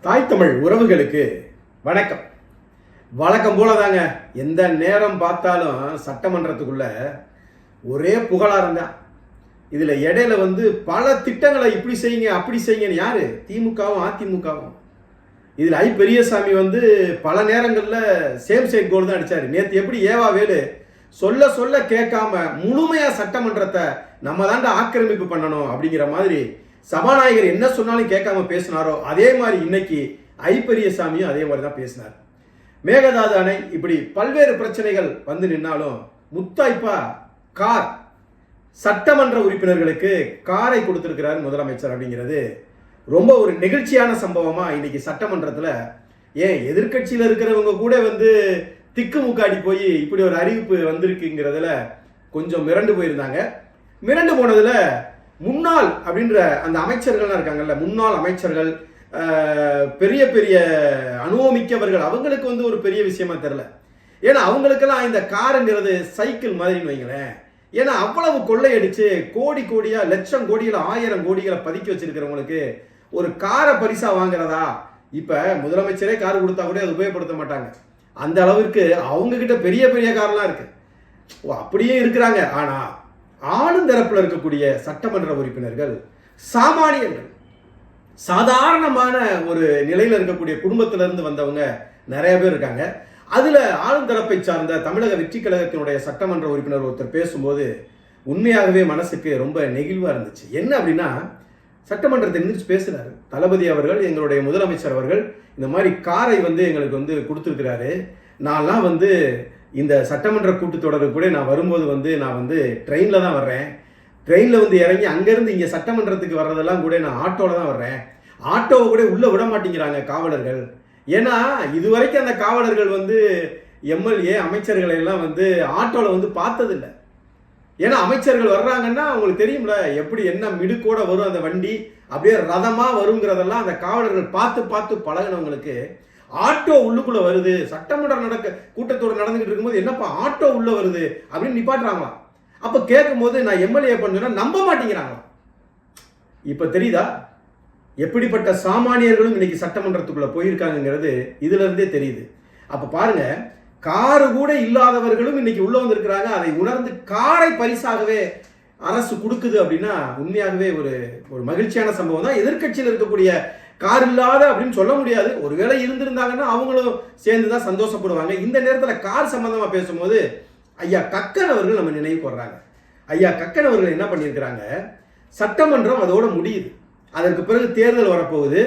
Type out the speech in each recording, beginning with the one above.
தாய் தமிழ் உறவுகளுக்கு வணக்கம். வழக்கம் போல தாங்க, எந்த நேரம் பார்த்தாலும் சட்டமன்றத்துக்குள்ள ஒரே புகழாரம் தான். இதில் இடையில பல திட்டங்களை இப்படி செய்யுங்க அப்படி செய்யுங்கன்னு யாரு? திமுகவும் அதிமுகவும். இதில் பெரியசாமி பல நேரங்களில் சேம் சைட் கோல் தான் அடித்தார். நேற்று எப்படி ஏவா வேலு சொல்ல சொல்ல கேட்காம முழுமையாக சட்டமன்றத்தை நம்ம தாண்ட ஆக்கிரமிப்பு பண்ணணும் அப்படிங்கிற மாதிரி சபாநாயகர் என்ன சொன்னாலும் கேட்காம பேசினாரோ அதே மாதிரி இன்னைக்கு பெரியசாமியும் அதே மாதிரி தான் பேசினார். மேகதாது அணை இப்படி பல்வேறு பிரச்சனைகள் நின்னாலும் முத்தாய்ப்பா கார் சட்டமன்ற உறுப்பினர்களுக்கு காரை கொடுத்திருக்கிறார் முதலமைச்சர் அப்படிங்கிறது ரொம்ப ஒரு நெகிழ்ச்சியான சம்பவமா இன்னைக்கு சட்டமன்றத்தில். ஏன் எதிர்கட்சியில் இருக்கிறவங்க கூட திக்கு முக்காடி போய் இப்படி ஒரு அறிவிப்பு வந்திருக்குங்கிறதுல கொஞ்சம் மிரண்டு போயிருந்தாங்க. மிரண்டு போனதுல முன்னாள் அப்படின்ற அந்த அமைச்சர்கள்லாம் இருக்காங்கல்ல, முன்னாள் அமைச்சர்கள், பெரிய பெரிய அனுபவமிக்கவர்கள், அவங்களுக்கு ஒரு பெரிய விஷயமா தெரியல. ஏன்னா அவங்களுக்கெல்லாம் இந்த காருங்கிறது சைக்கிள் மாதிரின்னு வைங்களேன். ஏன்னா அவ்வளவு கொள்ளையடிச்சு கோடி கோடியா லட்சம் கோடிகளை 1000 கோடிகளை பதுக்கி வச்சிருக்கிறவங்களுக்கு ஒரு காரை பரிசா வாங்குறதா? இப்ப முதலமைச்சரே கார் கொடுத்தா கூட அதை உபயோகப்படுத்த மாட்டாங்க. அந்த அளவுக்கு அவங்க கிட்ட பெரிய பெரிய கார்லாம் இருக்கு. அப்படியே இருக்கிறாங்க. ஆனா ஆளுந்தரப்புல இருக்கக்கூடிய சட்டமன்ற உறுப்பினர்கள் சாமானியர்கள், சாதாரணமான ஒரு நிலையில இருக்கக்கூடிய குடும்பத்திலிருந்து வந்தவங்க நிறைய பேர் இருக்காங்க. அதுல ஆளுந்தரப்பை சார்ந்த தமிழக வெற்றி கழகத்தினுடைய சட்டமன்ற உறுப்பினர் ஒருத்தர் பேசும்போது உண்மையாகவே மனசுக்கு ரொம்ப நெகிழ்வா இருந்துச்சு. என்ன அப்படின்னா, சட்டமன்றத்தை நின்று பேசுறாரு. தளபதி அவர்கள், எங்களுடைய முதலமைச்சர் அவர்கள் இந்த மாதிரி காரை எங்களுக்கு கொடுத்துருக்கிறாரு. நான்லாம் இந்த சட்டமன்ற கூட்டத்தொடருக்கு கூட நான் வரும்போது நான் ட்ரெயினில் தான் வர்றேன். ட்ரெயினில் இறங்கி அங்கேருந்து இங்கே சட்டமன்றத்துக்கு வர்றதெல்லாம் கூட நான் ஆட்டோவில் தான் வர்றேன். ஆட்டோவை கூட உள்ளே விட மாட்டேங்கிறாங்க காவலர்கள். ஏன்னா இதுவரைக்கும் அந்த காவலர்கள் எம்எல்ஏ அமைச்சர்களை எல்லாம் ஆட்டோவில் பார்த்ததில்லை. ஏன்னா அமைச்சர்கள் வர்றாங்கன்னா அவங்களுக்கு தெரியும்ல எப்படி என்ன மிடுக்கோட வரும் அந்த வண்டி, அப்படியே ரதமாக வருங்கிறதெல்லாம் அந்த காவலர்கள் பார்த்து பார்த்து பழகினவங்களுக்கு ஆட்டோ உள்ளுக்குள்ள வருது, சட்டமன்ற கூட்டத்தோடு நடந்துகிட்டு இருக்கும்போது என்னப்பா ஆட்டோ உள்ள வருது அப்படின்னு நிப்பாட்டுறாங்களாம். அப்ப கேட்கும் போது நான் எம்எல்ஏ பண்ணா நம்ப மாட்டேங்கிறாங்களாம். இப்ப தெரியுதா எப்படிப்பட்ட சாமானியர்களும் இன்னைக்கு சட்டமன்றத்துக்குள்ள போயிருக்காங்கிறது இதுல இருந்தே தெரியுது. அப்ப பாருங்க, காரு கூட இல்லாதவர்களும் இன்னைக்கு உள்ள வந்திருக்கிறாங்க. அதை உணர்ந்து காரை பரிசாகவே அரசு கொடுக்குது அப்படின்னா உண்மையாகவே ஒரு ஒரு மகிழ்ச்சியான சம்பவம் தான். எதிர்கட்சியில் இருக்கக்கூடிய கார் இல்லாத அப்படின்னு சொல்ல முடியாது. ஒருவேளை இருந்திருந்தாங்கன்னா அவங்களும் சேர்ந்து தான் சந்தோஷப்படுவாங்க. இந்த நேரத்தில் கார் சம்பந்தமா பேசும்போது ஐயா கக்கன் அவர்கள் நம்ம நினைவுக்கு வர்றாங்க. ஐயா கக்கன் அவர்கள் என்ன பண்ணியிருக்கிறாங்க, சட்டமன்றம் அதோட முடியுது, அதற்கு பிறகு தேர்தல் வரப்போகுது,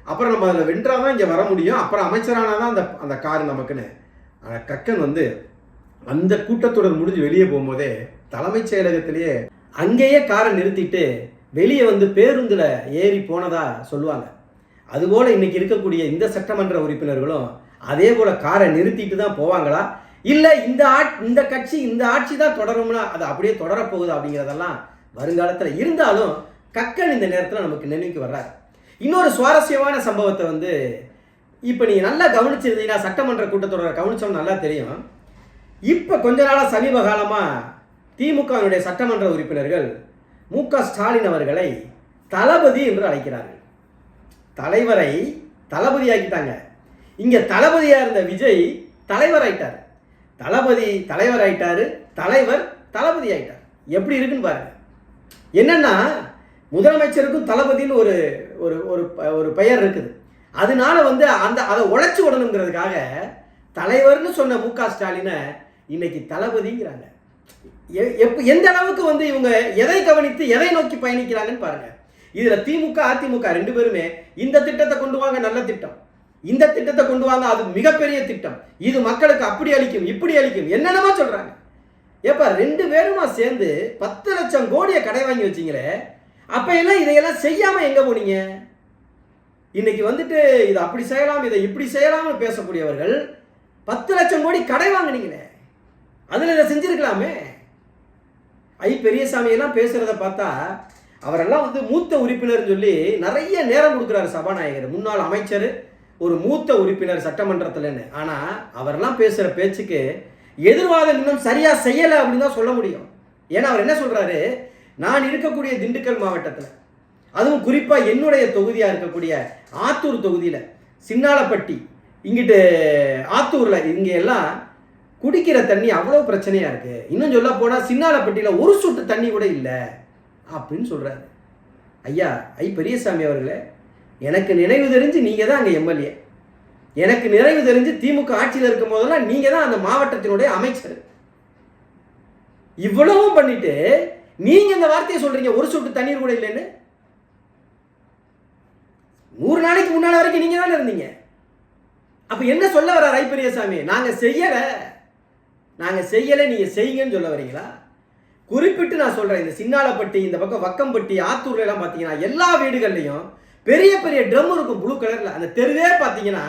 அப்புறம் நம்ம அதில் வென்றாதான் இங்கே வர முடியும், அப்புறம் அமைச்சரானாதான் அந்த அந்த கார் நமக்குன்னு. ஆனால் கக்கன் அந்த கூட்டத்தொடர் முடிஞ்சு வெளியே போகும்போதே தலைமைச் செயலகத்திலேயே அங்கேயே காரை நிறுத்திட்டு வெளியே பேருந்துல ஏறி போனதா சொல்லுவாங்க. அதுபோல இன்னைக்கு இருக்கக்கூடிய இந்த சட்டமன்ற உறுப்பினர்களும் அதே போல காரை நிறுத்திட்டு தான் போவாங்களா, இல்லை இந்த கட்சி இந்த ஆட்சி தான் தொடரும்னா அது அப்படியே தொடரப்போகுது அப்படிங்கிறதெல்லாம் வருங்காலத்தில். இருந்தாலும் கக்கன் இந்த நேரத்தில் நமக்கு நினைவுக்கு வர்றாரு. இன்னொரு சுவாரஸ்யமான சம்பவத்தை இப்போ நீங்கள் நல்லா கவனிச்சிருந்தீங்கன்னா, சட்டமன்ற கூட்டத்தொடரை கவனிச்சோம்னு நல்லா தெரியும். இப்போ கொஞ்ச நாளாக சமீப காலமாக திமுகவினுடைய சட்டமன்ற உறுப்பினர்கள் மு.க. ஸ்டாலின் அவர்களை தளபதி என்று அழைக்கிறார்கள். தலைவரை தளபதி ஆக்கிட்டாங்க. இங்கே தளபதியாக இருந்த விஜய் தலைவர் ஆயிட்டார். தளபதி தலைவர் ஆயிட்டாரு, தலைவர் தளபதி ஆயிட்டார். எப்படி இருக்குன்னு பாருங்க. என்னன்னா, முதலமைச்சருக்கும் தளபதின்னு ஒரு ஒரு பெயர் இருக்குது. அதனால அதை உழைச்சி விடணுங்கிறதுக்காக தலைவர்னு சொன்ன மு.க. ஸ்டாலினை இன்னைக்கு தளபதிங்கிறாங்க. எந்த அளவுக்கு இவங்க எதை கவனித்து எதை நோக்கி பயணிக்கிறாங்கன்னு பாருங்க. இதுல திமுக அதிமுக ரெண்டு பேருமே இந்த திட்டத்தை கொண்டு வாங்க, நல்ல திட்டம், இந்த திட்டத்தை கொண்டு வாங்க, அது மிகப்பெரிய திட்டம், இது மக்களுக்கு அப்படி அளிக்கும் இப்படி அளிக்கும் என்னென்னமா சொல்றாங்க. ஏப்பா ரெண்டு பேருமா சேர்ந்து 10 லட்சம் கோடியை கடை வாங்கி வச்சிங்களே, அப்ப எல்லாம் இதையெல்லாம் செய்யாம எங்க போனீங்க? இன்னைக்கு இதை அப்படி செய்யலாம் இதை இப்படி செய்யலாம்னு பேசக்கூடியவர்கள் 10 லட்சம் கோடி கடை வாங்கினீங்களே, அதுல இதை செஞ்சிருக்கலாமே. பெரியசாமி எல்லாம் பேசுறத பார்த்தா அவரெல்லாம் மூத்த உறுப்பினர் சொல்லி நிறைய நேரம் கொடுக்குறாரு சபாநாயகர். முன்னாள் அமைச்சர், ஒரு மூத்த உறுப்பினர் சட்டமன்றத்தில்னு. ஆனா அவரெல்லாம் பேசுற பேச்சுக்கு எதிர்வாதம் இன்னும் சரியா செய்யலை அப்படின்னு தான் சொல்ல முடியும். ஏன்னா அவர் என்ன சொல்றாரு, நான் இருக்கக்கூடிய திண்டுக்கல் மாவட்டத்தில், அதுவும் குறிப்பாக என்னுடைய தொகுதியாக இருக்கக்கூடிய ஆத்தூர் தொகுதியில் சின்னாலப்பட்டி, இங்கிட்டு ஆத்தூரில் இங்கே எல்லாம் குடிக்கிற தண்ணி அவ்வளோ பிரச்சனையாக இருக்குது. இன்னும் சொல்ல போனால் சின்னாலப்பட்டியில் ஒரு சொட்டு தண்ணி கூட இல்லை அப்படின்னு சொல்கிறாரு. ஐயா பெரியசாமி அவர்களே, எனக்கு நினைவு தெரிஞ்சு நீங்கள் தான் அங்கே எம்எல்ஏ. எனக்கு நிறைவு தெரிஞ்சு திமுக ஆட்சியில் இருக்கும் போதெல்லாம் நீங்கள் தான் அந்த மாவட்டத்தினுடைய அமைச்சர். இவ்வளவும் பண்ணிட்டு நீங்க இந்த வார்த்தையை சொல்றீங்க, ஒரு சொட்டு தண்ணீர் கூட இல்லைன்னு. 100 நாளைக்கு முன்னால வரைக்கும் நீங்க தானே இருந்தீங்க. அப்ப என்ன சொல்ல வர்றார் பெரியசாமி? நாங்க செய்யல நீங்க செய்யுங்கன்னு சொல்ல வரீங்களா? குறிப்பிட்டு நான் சொல்றேன், இந்த சின்னாலப்பட்டி, இந்த பக்கம் வக்கம்பட்டி, ஆத்தூர்ல எல்லாம் பாத்தீங்கன்னா எல்லா வீடுகள்லையும் பெரிய பெரிய ட்ரம் இருக்கும் ப்ளூ கலர்ல. அந்த தெருவே பாத்தீங்கன்னா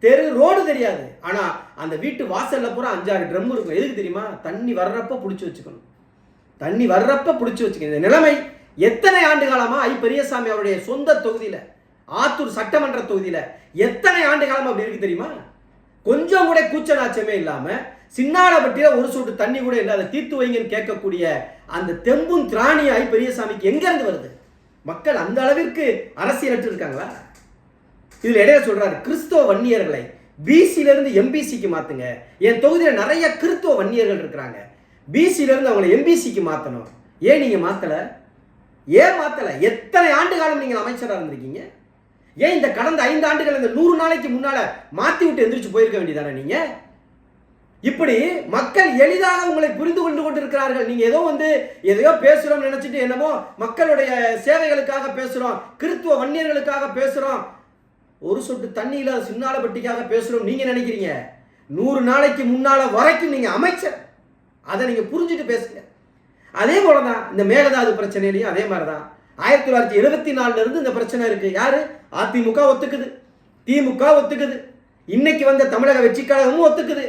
தெரு ரோடு தெரியாது, ஆனா அந்த வீட்டு வாசல்ல பூரா 5-6 ட்ரம் இருக்கும். எதுக்கு தெரியுமா? தண்ணி வர்றப்ப பிடிச்சி வச்சுக்கணும். தண்ணி வர்றப்ப பிடிச்சி வச்சுக்கணும். இந்த நிலைமை எத்தனை ஆண்டு காலமா பெரியசாமி அவருடைய சொந்த தொகுதியில, ஆத்தூர் சட்டமன்ற தொகுதியில எத்தனை ஆண்டு காலமா அப்படி இருக்கு தெரியுமா? கொஞ்சம் கூட கூச்ச நாச்சமே இல்லாம சின்னாலப்பட்டியில ஒரு சொட்டு தண்ணி கூட இல்லாத தீர்த்து வைங்கன்னு கேட்கக்கூடிய அந்த தெம்பும் திராணியாய் பெரியசாமிக்கு எங்க இருந்து வருது? மக்கள் அந்த அளவிற்கு அரசியலற்று இருக்காங்களா? இதுல இடையே சொல்றாரு, கிறிஸ்தவ வன்னியர்களை பிசில இருந்து எம்பிசிக்கு மாத்துங்க. என் தொகுதியில நிறைய கிறிஸ்தவ வன்னியர்கள் இருக்கிறாங்க, பிசில இருந்து அவங்களை எம்பிசிக்கு மாத்தணும். ஏன் நீங்க மாத்தல? எத்தனை ஆண்டு காலம் நீங்க அமைச்சராக இருந்திருக்கீங்க? ஏன் இந்த கடந்த 5 ஆண்டுகள் இந்த 100 நாளைக்கு முன்னால மாத்தி விட்டு எந்திரிச்சு போயிருக்க வேண்டியதானே நீங்க? இப்படி மக்கள் எளிதாக உங்களை புரிந்து கொண்டு இருக்கிறார்கள். நீங்க எதையோ பேசுறோம் நினைச்சிட்டு, என்னமோ மக்களுடைய சேவைகளுக்காக பேசுறோம், கிறிஸ்துவ வன்னியர்களுக்காக பேசுறோம், ஒரு சொட்டு தண்ணியில சின்னாலப்பட்டிக்காக பேசுறோம் நீங்க நினைக்கிறீங்க. 100 நாளைக்கு முன்னால வரைக்கும் நீங்க அமைச்சர், அதை நீங்க புரிஞ்சுட்டு பேசுங்க. அதே போலதான் இந்த மேகதாது பிரச்சனையிலையும் அதே மாதிரிதான் 1974 இருந்து இந்த பிரச்சனை இருக்கு. யாரு? அதிமுக ஒத்துக்குது, திமுக ஒத்துக்குது, இன்னைக்கு வந்த தமிழக வெற்றி கழகமும் ஒத்துக்குது.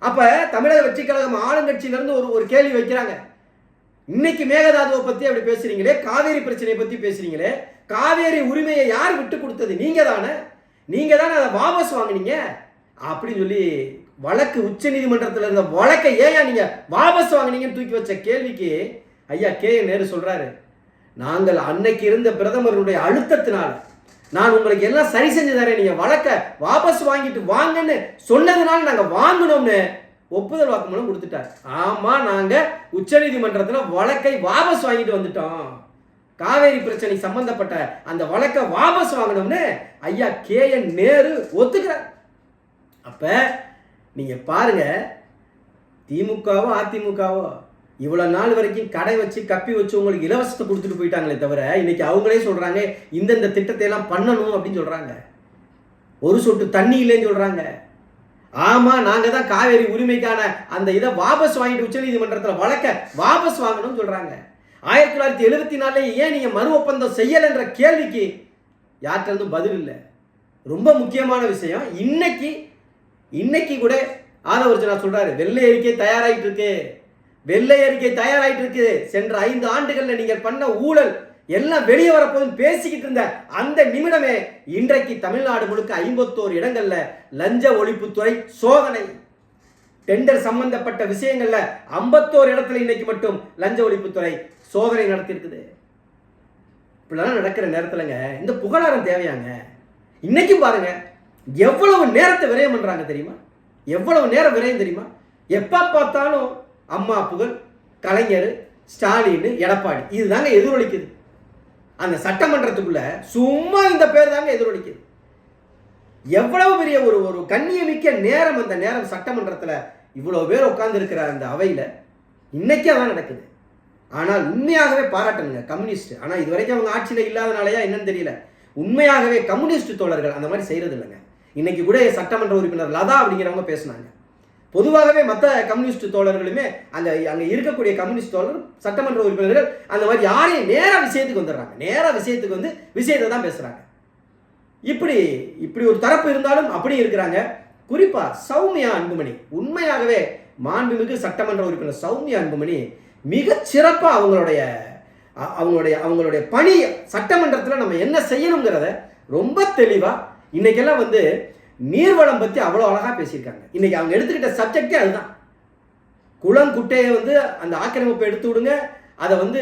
அப்ப தமிழக வெற்றி கழகம் ஆளுங்கட்சியில இருந்து ஒரு கேள்வி வைக்கிறாங்க. இன்னைக்கு மேகதாதுவை பத்தி அப்படி பேசுறீங்களே, காவேரி பிரச்சனையை பத்தி பேசுறீங்களே, காவேரி உரிமையை யார் விட்டு கொடுத்தது? நீங்க தானே அதை வாபஸ் வாங்கினீங்க அப்படின்னு சொல்லி வழக்கு உச்ச நீதிமன்றத்தில் இருந்த வழக்கை ஏன் நீங்க வாபஸ் வாங்கினீங்கன்னு தூக்கி வச்ச கேள்விக்கு ஐயா K.N. நேரு சொல்றாரு, நாங்கள் அன்னைக்கு இருந்த பிரதமருடைய அழுத்தத்தினால நான் உங்களுக்கு எல்லாம் சரி செஞ்சு தரேன், நீங்க வழக்க வாபஸ் வாங்கிட்டு வாங்கன்னு சொன்னதுனால நாங்க வாங்கணும்னு ஒப்புதல் வாக்குமூலம் கொடுத்துட்டார். ஆமா, நாங்க உச்ச நீதிமன்றத்தில் வழக்கை வாபஸ் வாங்கிட்டு வந்துட்டோம், காவேரி பிரச்சனை சம்பந்தப்பட்ட அந்த வழக்கை வாபஸ் வாங்கணும்னு ஐயா K.N. நேரு ஒத்துக்கிறார். அப்ப நீங்க பாருங்க, திமுகவோ அதிமுகவோ இவ்வளவு நாள் வரைக்கும் கடை வச்சு கப்பி வச்சு உங்களுக்கு இலவசத்தை கொடுத்துட்டு போயிட்டாங்களே தவிர, இன்னைக்கு அவங்களே சொல்றாங்க இந்த திட்டத்தை எல்லாம் பண்ணணும் அப்படின்னு சொல்றாங்க. ஒரு சொட்டு தண்ணி இல்லைன்னு சொல்றாங்க. ஆமா, நாங்க தான் காவேரி உரிமைக்கான அந்த இதை வாபஸ் வாங்கிட்டு உச்ச நீதிமன்றத்தில் வழக்க வாபஸ் வாங்கணும்னு சொல்றாங்க. 1974 ஏன் நீங்க மறு ஒப்பந்தம் செய்யல என்ற கேள்விக்கு யார்கிட்ட இருந்தும் பதில் இல்லை. ரொம்ப முக்கியமான விஷயம், இன்னைக்கு கூட ஆதவர்ஜனா சொல்றாரு, வெள்ளை அறிக்கை தயாராயிட்டு இருக்கு, சென்ற 5 ஆண்டுகள்ல நீங்கள் பண்ண ஊழல் எல்லாம் வெளியே வரப்போதும் பேசிக்கிட்டு இருந்த அந்த நிமிடமே இன்றைக்கு தமிழ்நாடு முழுக்க 51 இடங்கள்ல லஞ்ச ஒழிப்புத்துறை சோதனை, டெண்டர் சம்பந்தப்பட்ட விஷயங்கள்ல 51 இடத்துல இன்னைக்கு மட்டும் லஞ்ச ஒழிப்புத்துறை சோதனை நடத்திருக்குது. இப்படிலாம் நடக்கிற நேரத்துலங்க இந்த புகழாரம் தேவையாங்க? இன்னைக்கும் பாருங்க எவ்வளவு நேரத்தை விரயம் பண்றாங்க தெரியுமா? எவ்வளவு நேரம் விரயம் தெரியுமா? எப்ப பார்த்தாலும் அம்மா புகழ், கலைஞர், ஸ்டாலின், எடப்பாடி, இதுதாங்க எதிரொலிக்குது. அந்த சட்டமன்றத்துக்குள்ள சும்மா இந்த பேர் தாங்க எதிரொலிக்குது. எவ்வளவு பெரிய ஒரு கண்ணியமிக்க நேரம் அந்த நேரம் சட்டமன்றத்தில் இவ்வளவு பேர் உட்கார்ந்து இருக்கிற அந்த அவையில் இன்னைக்கு அதான் நடக்குது. ஆனால் உண்மையாகவே பாராட்டணுங்க கம்யூனிஸ்ட். ஆனால் இது வரைக்கும் அவங்க ஆட்சியில் இல்லாதனாலயா என்னன்னு தெரியல, உண்மையாகவே கம்யூனிஸ்ட் தோழர்கள் அந்த மாதிரி செய்யறது இல்லைங்க. இன்னைக்கு கூட சட்டமன்ற உறுப்பினர் லதா அப்படிங்கிறவங்க பேசினாங்க. பொதுவாகவே மற்ற கம்யூனிஸ்ட் தோழர்களுமே அங்கே இருக்கக்கூடிய கம்யூனிஸ்ட் தோழர் சட்டமன்ற உறுப்பினர்கள் அந்த மாதிரி யாரையும் நேராக விஷயத்துக்கு வந்துடுறாங்க, நேராக விஷயத்துக்கு வந்து விஷயத்தை தான் பேசுகிறாங்க. இப்படி ஒரு தரப்பு இருந்தாலும் அப்படி இருக்கிறாங்க. குறிப்பாக சௌமியா அன்புமணி, உண்மையாகவே மாண்புமிகு சட்டமன்ற உறுப்பினர் சௌமியா அன்புமணி மிகச் சிறப்பாக அவங்களுடைய பணி சட்டமன்றத்தில் நம்ம என்ன செய்யணுங்கிறத ரொம்ப தெளிவாக இன்னைக்கெல்லாம் நீர்வளம் பற்றி அவ்வளோ அழகாக பேசியிருக்காங்க. இன்னைக்கு அவங்க எடுத்துக்கிட்ட சப்ஜெக்டே அதுதான். குளம் குட்டையை அந்த ஆக்கிரமிப்பை எடுத்து விடுங்க, அதை வந்து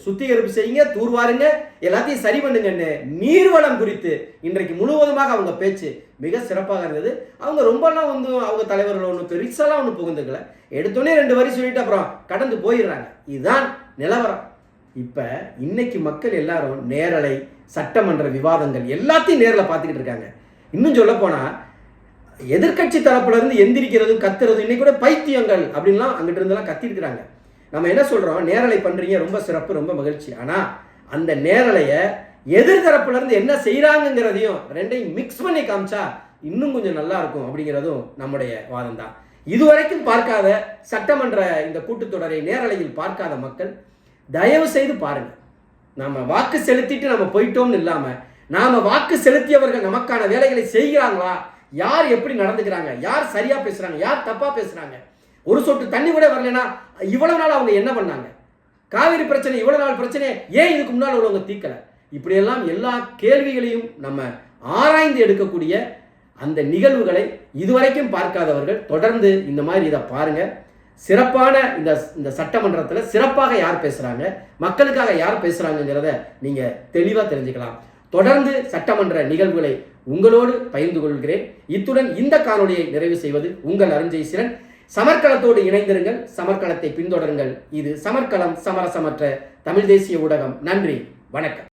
சுத்திகரிப்பு செய்யுங்க, தூர்வாருங்க, எல்லாத்தையும் சரி பண்ணுங்கன்னு நீர்வளம் குறித்து இன்றைக்கு முழுவதுமாக அவங்க பேச்சு மிக சிறப்பாக இருந்தது. அவங்க ரொம்பலாம் வந்து அவங்க தலைவர்கள் ஒன்று பெருசாலாம் ஒன்று புகுந்துக்கல, எடுத்தோடனே 2 வரி சொல்லிட்டு அப்புறம் கடந்து போயிடுறாங்க. இதுதான் நிலவரம். இப்போ இன்னைக்கு மக்கள் எல்லாரும் நேரலை, சட்டமன்ற விவாதங்கள் எல்லாத்தையும் நேரில் பார்த்துக்கிட்டு இருக்காங்க. இன்னும் சொல்ல போனால் எதிர்கட்சி தரப்புல இருந்து எந்திரிக்கிறதும் கத்துறதும் இன்னைக்கு கூட பைத்தியங்கள் அப்படின்லாம் அங்கிட்டு இருந்தெல்லாம் கத்திருக்கிறாங்க. நம்ம என்ன சொல்றோம், நேரலை பண்றீங்க, ரொம்ப சிறப்பு, ரொம்ப மகிழ்ச்சி. ஆனா அந்த நேரலையை எதிர்தரப்புல இருந்து என்ன செய்யறாங்கிறதையும் ரெண்டையும் மிக்ஸ் பண்ணி காமிச்சா இன்னும் கொஞ்சம் நல்லா இருக்கும் அப்படிங்கிறதும் நம்முடைய வாதம் தான். இதுவரைக்கும் பார்க்காத சட்டமன்ற இந்த கூட்டத்தொடரை நேரலையில் பார்க்காத மக்கள் தயவு செய்து பாருங்க. நாம வாக்கு செலுத்திட்டு நம்ம போயிட்டோம்னு இல்லாம, நாம வாக்கு செலுத்தியவர்கள் நமக்கான வேலைகளை செய்கிறாங்களா, யார் எப்படி நடந்துக்கிறாங்க, யார் சரியா பேசுறாங்க, யார் தப்பா பேசுறாங்க, ஒரு சொட்டு தண்ணி கூட வரலனா இவ்வளவு நாள் அவங்க என்ன பண்ணாங்க, காவிரி பிரச்சனை இவ்வளவு நாள் பிரச்சனை ஏன் இதுக்கு முன்னால் உள்ளவங்க தீர்க்கல, இப்படியெல்லாம் எல்லா கேள்விகளையும் நம்ம ஆராய்ந்து எடுக்கக்கூடிய அந்த நிகழ்வுகளை இதுவரைக்கும் பார்க்காதவர்கள் தொடர்ந்து இந்த மாதிரி இதை பாருங்க. சிறப்பான இந்த சட்டமன்றத்தில் சிறப்பாக யார் பேசுறாங்க, மக்களுக்காக யார் பேசுறாங்கிறத நீங்க தெளிவா தெரிஞ்சுக்கலாம். தொடர்ந்து சட்டமன்ற நிகழ்வுகளை உங்களோடு பகிர்ந்து கொள்கிறேன். இத்துடன் இந்த காணொலியை நிறைவு செய்வது உங்கள் அருண்ஜெயசீலன். சமர்க்களத்தோடு இணைந்திருங்கள், சமர்க்களத்தை பின்தொடருங்கள். இது சமர்க்களம், சமரசமற்ற தமிழ் தேசிய ஊடகம். நன்றி, வணக்கம்.